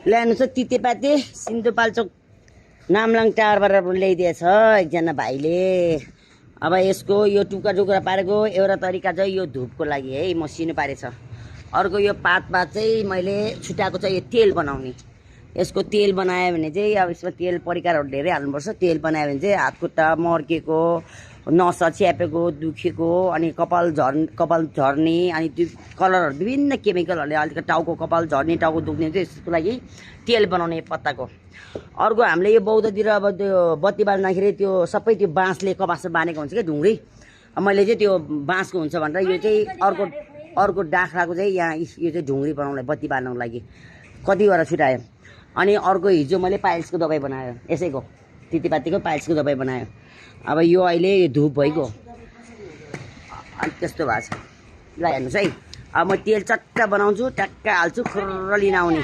ल्याउनु छ तितेपाती सिन्धुपाल्चोक नामलाङ टारबाट ल्याइदिएछ एकजना भाइले। अब यसको यो टुक्रा टुक्रा पारेको एउटा तरिका चाहिँ यो धुपको लागि है मसिनो पारेछ। अर्को यो पात चाहिँ मैले छुट्याएको चाहिँ यो तेल बनाउने। यसको तेल बनायो भने चाहिँ अब यसमा तेल परिकारहरू धेरै हाल्नुपर्छ। तेल बनायो भने चाहिँ हात खुट्टा मर्केको, नसा च्यापेको, दुखेको, अनि कपाल झर्ने, अनि त्यो कलरहरू विभिन्न केमिकलहरूले अलिकति टाउको कपाल झर्ने, टाउको दुख्ने चाहिँ यसको लागि तेल बनाउने पत्ताको। अर्को हामीले यो बौद्धतिर अब त्यो बत्ती बाल्दाखेरि त्यो सबै त्यो बाँसले कपासले बाँधेको हुन्छ क्या ढुङ्ग्री। मैले चाहिँ त्यो बाँसको हुन्छ भनेर यो चाहिँ अर्को डाख्राको चाहिँ यहाँ यो चाहिँ ढुङ्ग्री बनाउनलाई बत्ती बाल्नको लागि कतिवटा छुट्यायो। अनि अर्को हिजो मैले पाइल्सको दबाई बनायो, यसैको तितेपातीको पाइल्सको दबाई बनायो। अब यो अहिले धुप भइगयो अनि त्यस्तो भएको छ। ल हेर्नुहोस् है, अब म तेल चट्ट बनाउँछु, ट्याक्क हाल्छु, खुर्र लिन आउने।